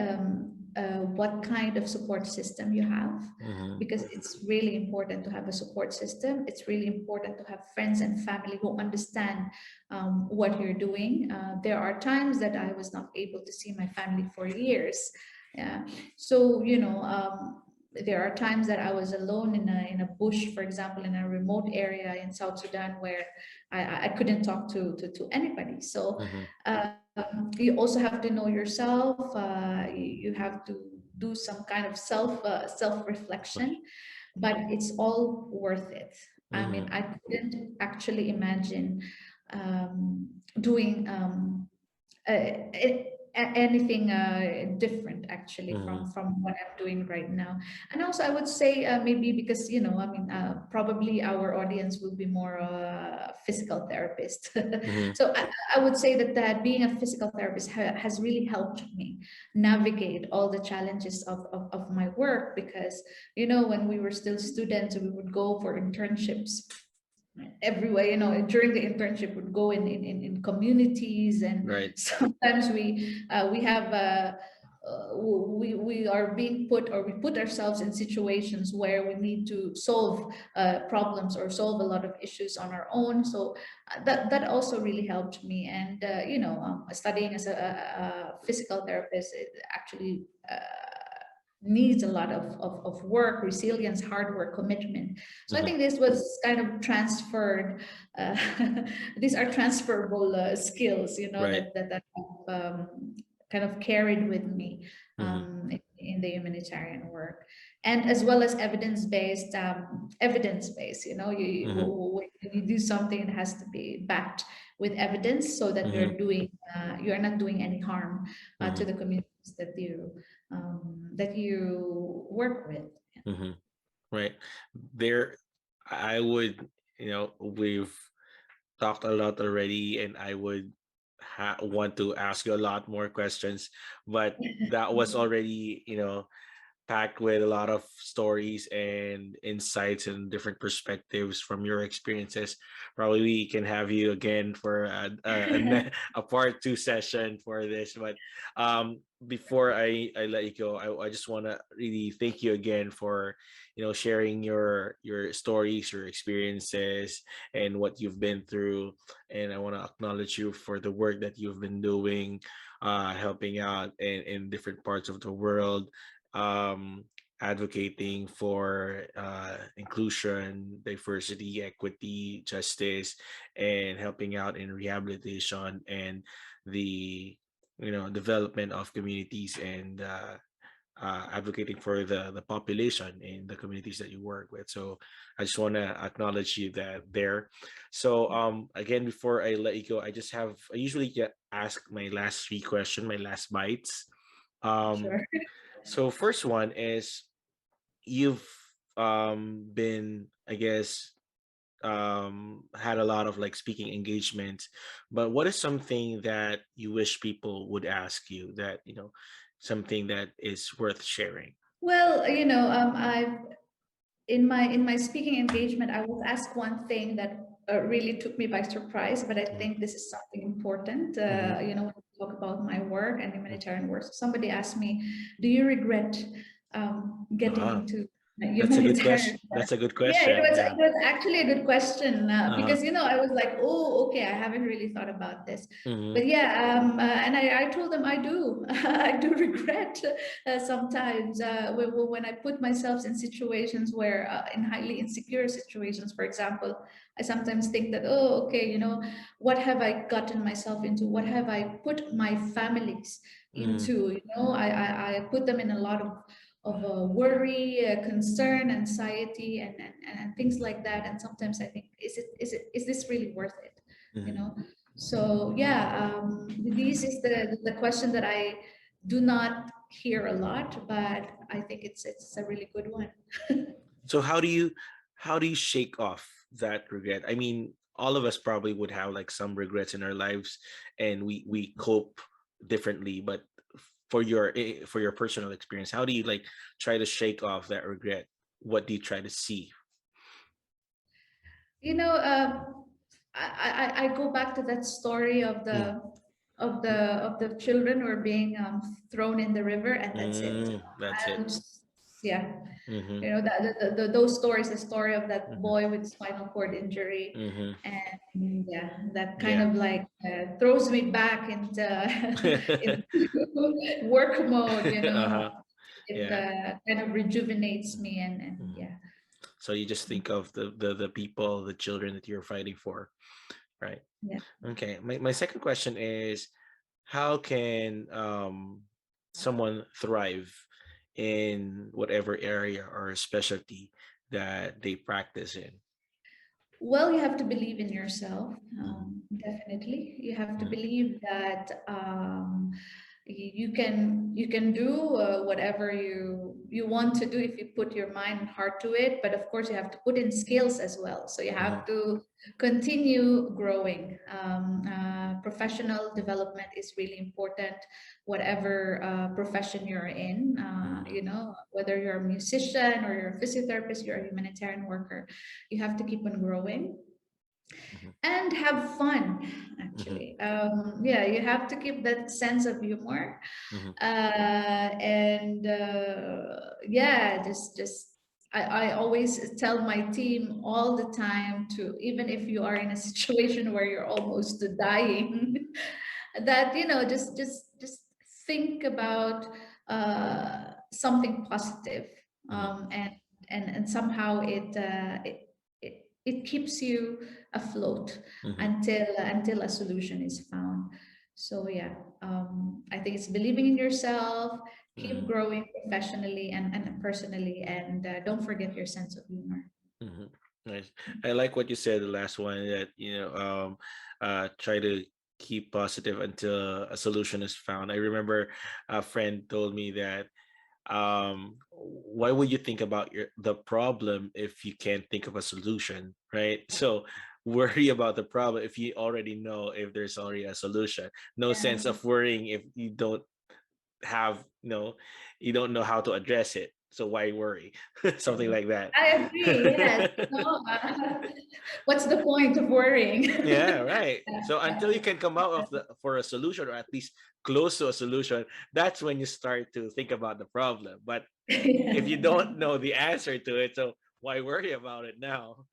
what kind of support system you have, Mm-hmm. because it's really important to have a support system. It's really important to have friends and family who understand what you're doing. There are times that I was not able to see my family for years. Yeah. So there are times that I was alone in a bush, for example, in a remote area in South Sudan, where I couldn't talk to anybody. So Mm-hmm. you also have to know yourself. You have to do some kind of self reflection, but it's all worth it. I mean, Mm-hmm. I couldn't actually imagine doing anything different actually Mm-hmm. from what I'm doing right now. And also I would say maybe because I mean probably our audience will be more physical therapist. Mm-hmm. So I would say that being a physical therapist has really helped me navigate all the challenges of my work, because when we were still students, we would go for internships everywhere. During the internship would go in communities, and Right. sometimes we have we are being put, or we put ourselves in situations where we need to solve problems or solve a lot of issues on our own. So that also really helped me. And studying as a physical therapist, it actually needs a lot of work, resilience, hard work, commitment. So I Mm-hmm. think this was kind of transferred. Uh, these are transferable skills, Right. that kind of carried with me Mm-hmm. in the humanitarian work, and as well as evidence based. Mm-hmm. When you do something, it has to be backed with evidence, so that Mm-hmm. you're not doing any harm to Mm-hmm. the communities that you work with. Mm-hmm. Right. There, I would, we've talked a lot already, and I would want to ask you a lot more questions, but that was already, packed with a lot of stories and insights and different perspectives from your experiences. Probably we can have you again for a part two session for this. But before I let you go, I just want to really thank you again for sharing your stories, your experiences, and what you've been through. And I want to acknowledge you for the work that you've been doing, helping out in different parts of the world, um, advocating for inclusion, diversity, equity, justice, and helping out in rehabilitation and the development of communities, and advocating for the population in the communities that you work with. So I just want to acknowledge you that there. So again, before I let you go, I usually get ask my last three questions, my last bites. Um, Sure. so first one is, you've been, I guess, had a lot of like speaking engagements, but what is something that you wish people would ask you, that something that is worth sharing? Well, I've in my speaking engagement, I was asked one thing that really took me by surprise, but I think this is something important. Mm-hmm. When we talk about my work and humanitarian work, so somebody asked me, "Do you regret getting Ah, into that's a good humanitarian question. work?" That's a good Yeah, it question. was Yeah. it was actually a good question, Uh-huh. because I was like, "Oh, okay, I haven't really thought about this." Mm-hmm. But yeah, and I told them I do. I do regret sometimes when I put myself in situations where, in highly insecure situations, for example, I sometimes think that, oh, okay, what have I gotten myself into? What have I put my families Mm-hmm. into? I put them in a lot of worry, concern, anxiety, and things like that. And sometimes I think, is this really worth it? You Mm-hmm. know. So yeah, this is the question that I do not hear a lot, but I think it's a really good one. So how do you shake off that regret? I mean, all of us probably would have like some regrets in our lives, and we cope differently. But for your personal experience, how do you like try to shake off that regret? What do you try to see? You know, I go back to that story of Mm. the children who are being thrown in the river, and that's it. That's it. I'm just, yeah, Mm-hmm. you know, those stories, the story of that Mm-hmm. boy with spinal cord injury, Mm-hmm. and yeah, that kind Yeah. of like throws me back into into work mode. You know, Uh-huh. it Yeah. kind of rejuvenates me, and Mhm. yeah. So you just think of the people, the children that you're fighting for, right? Yeah. Okay. My second question is, how can someone thrive in whatever area or specialty that they practice in? Well, you have to believe in yourself, Mm-hmm. definitely. You have to Mm-hmm. believe that you can do whatever you want to do if you put your mind and heart to it. But of course, you have to put in skills as well. So you Mm-hmm. have to continue growing. Professional development is really important, whatever profession you're in. You know, whether you're a musician or you're a physiotherapist, you're a humanitarian worker, you have to keep on growing Mm-hmm. and have fun, Mm-hmm. actually. Yeah, you have to keep that sense of humor, Mm-hmm. and yeah, just I always tell my team all the time to, even if you are in a situation where you're almost dying, that, you know, just think about something positive, Mm-hmm. and somehow it keeps you afloat Mm-hmm. until a solution is found. So yeah, I think it's believing in yourself, keep Mm-hmm. growing professionally and personally, and don't forget your sense of humor. Mm-hmm. Nice. I like what you said, the last one, that try to keep positive until a solution is found. I remember a friend told me that why would you think about the problem if you can't think of a solution, right? So worry about the problem if you already know if there's already a solution. No sense Yeah. of worrying if have you don't know how to address it, so why worry? Something like that. I agree. Yes. No, what's the point of worrying? Yeah, right. Yeah, So yeah. until you can come out of the for a solution, or at least close to a solution, that's when you start to think about the problem. But if you don't know the answer to it, so why worry about it now?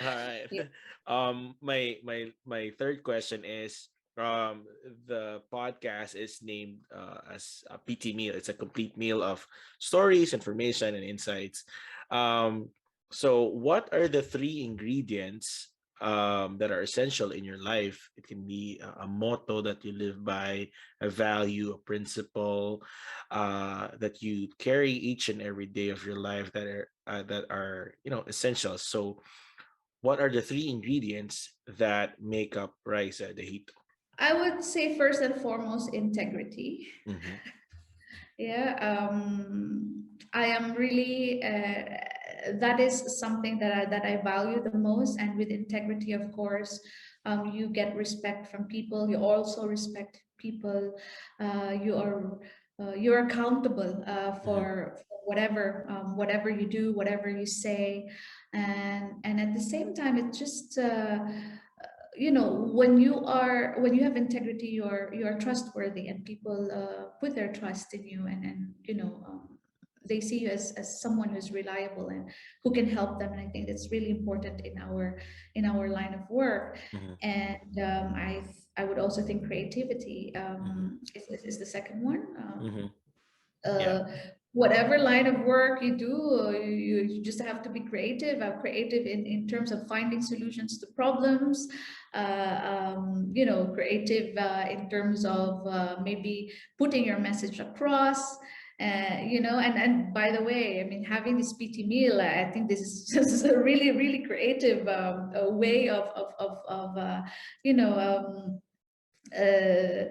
All right. Yeah. My third question is, the podcast is named as a PT meal. It's a complete meal of stories, information, and insights. So what are the three ingredients that are essential in your life? It can be a motto that you live by, a value, a principle that you carry each and every day of your life, that are essentials. So what are the three ingredients that make up Reiza Dejito? I would say first and foremost integrity. Mm-hmm. Yeah, I am really that is something that I value the most. And with integrity, of course, you get respect from people. You also respect people. You're accountable Mm-hmm. for whatever you do, whatever you say, and at the same time, it just you know, when you have integrity, you are trustworthy, and people put their trust in you, and you know, they see you as someone who's reliable and who can help them. And I think that's really important in our line of work. Mm-hmm. And I would also think creativity Mm-hmm. is the second one. Mm-hmm. Yeah. uh, Whatever line of work you do, you just have to be creative, creative in terms of finding solutions to problems, you know, creative in terms of maybe putting your message across. You know, and by the way, I mean, having this PT meal, I think this is just a really, really creative a way of you know, uh,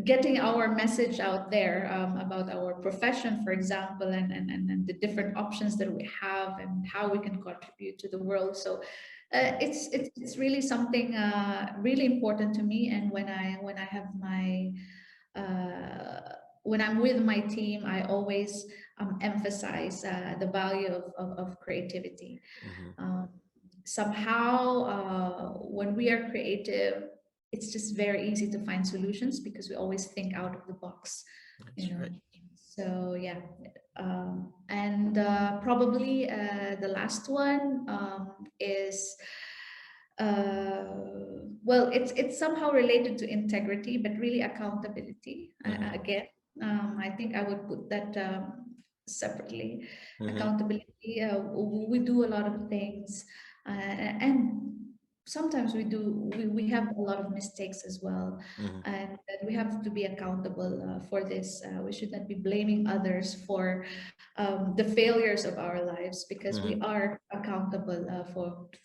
getting our message out there about our profession, for example, and the different options that we have and how we can contribute to the world. So It's really something really important to me. And when I have my when I'm with my team, I always emphasize the value of creativity. Mm-hmm. Um, Somehow, when we are creative, it's just very easy to find solutions because we always think out of the box, you That's know. right. So yeah, and probably the last one is well, it's somehow related to integrity, but really accountability. Mm-hmm. Again, I think I would put that separately. Mm-hmm. Accountability. We do a lot of things, and sometimes we have a lot of mistakes as well, Mm-hmm. and that we have to be accountable for this. We should not be blaming others for the failures of our lives, because we Mm-hmm. are accountable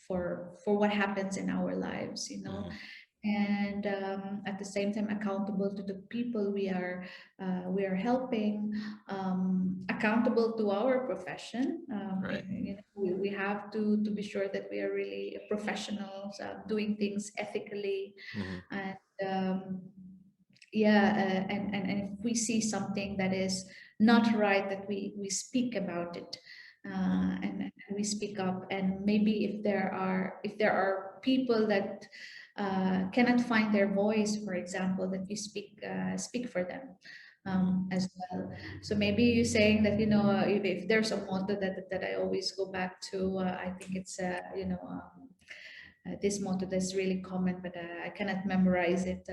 for what happens in our lives, you know. Mm-hmm. And at the same time accountable to the people we are helping, accountable to our profession. Right. You know, we have to be sure that we are really professionals, doing things ethically. Mm-hmm. And yeah, and if we see something that is not right, that we speak about it, Mm-hmm. and we speak up. And maybe if there are people that cannot find their voice, for example, that we speak for them Mm-hmm. as well. So maybe you're saying that, you know, if there's a motto that I always go back to, I think it's you know, this motto that's really common, but I cannot memorize it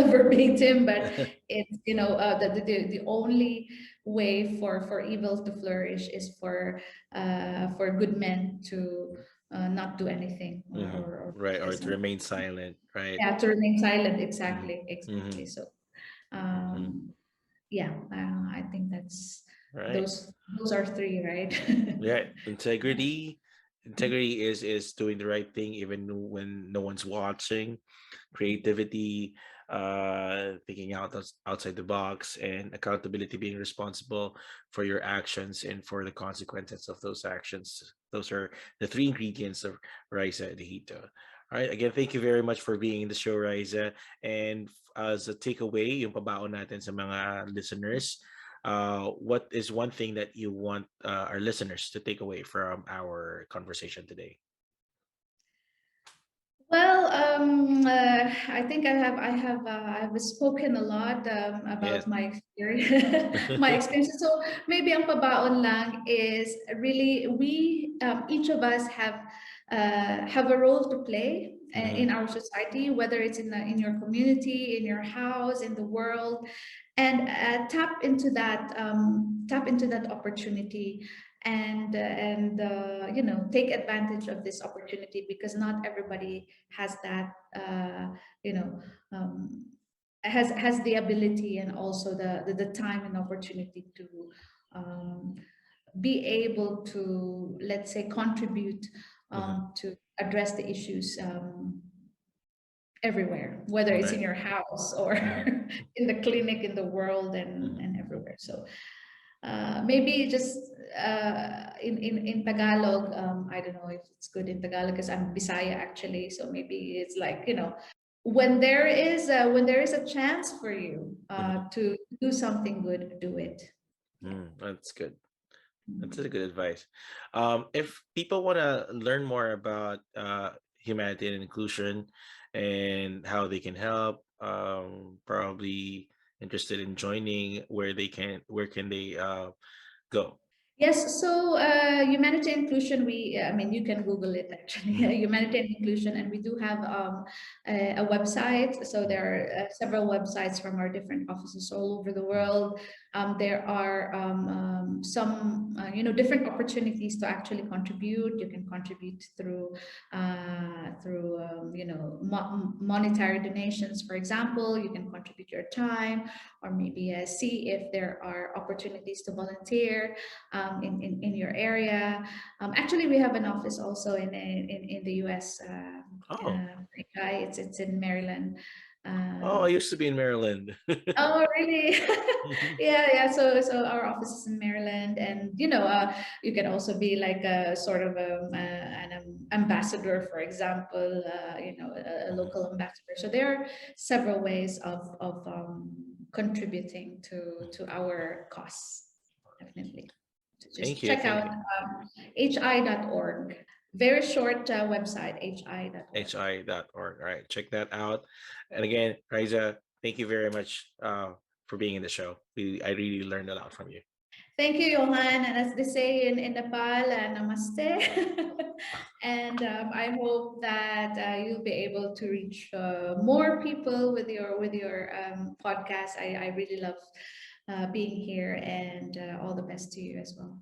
verbatim. But it's, you know, the only way for evil to flourish is for good men to not do anything, Mm-hmm. or Right. Or because to remain silent. Right. yeah, to remain silent. Mm-hmm. Exactly, Mm-hmm. exactly. So Mm-hmm. um yeah, I think that's Right. those are three, right? Yeah, integrity. Integrity is doing the right thing even when no one's watching. Creativity, thinking outside the box, and accountability, being responsible for your actions and for the consequences of those actions. Those are the three ingredients of Reiza Dejito. All right. Again, thank you very much for being in the show, Reiza. And as a takeaway, yung pabaon natin sa mga listeners, what is one thing that you want our listeners to take away from our conversation today? Well, I think I've spoken a lot Yes. about my experience, my experiences. So maybe ang pabaon lang is really we each of us have a role to play Mm-hmm. in our society, whether it's in your community, in your house, in the world, and tap into that opportunity, and you know, take advantage of this opportunity, because not everybody has that you know, um, has the ability, and also the time and opportunity to um, be able to, let's say, contribute Mm-hmm. to address the issues everywhere, whether it's in Right. your house or Mm-hmm. in the clinic, in the world, Mm-hmm. and everywhere. So maybe just in Tagalog, I don't know if it's good in Tagalog because I'm Bisaya actually. So maybe it's like, you know, when there is a chance for you Mm-hmm. to do something good, do it. Yeah. That's good. That's a good advice. If people want to learn more about humanity and inclusion and how they can help, probably interested in joining, where can they go? Yes, so humanitarian inclusion, I mean, you can Google it actually, Mm-hmm. humanitarian inclusion, and we do have a website. So there are several websites from our different offices all over the Mm-hmm. world. There are some, you know, different opportunities to actually contribute. You can contribute through you know, monetary donations, for example. You can contribute your time, or maybe see if there are opportunities to volunteer in your area. Actually, we have an office also in the US. Oh, It's in Maryland. oh, Uh, I used to be in Maryland. oh, really? Mhm. Yeah, yeah. So our office is in Maryland, and you know, you can also be like a sort of ambassador, for example, a Mhm. local ambassador. So there are several ways of contributing to our cause, definitely. So Thank just you. check Thank out you. hi.org. Very short website, hi.org. hi.org. All right, check that out. And again, Riza, thank you very much for being in the show. I really learned a lot from you. Thank you, Johan. And as they say in Nepal, namaste. And I hope that you'll be able to reach more people with your podcast. I really love being here, and all the best to you as well.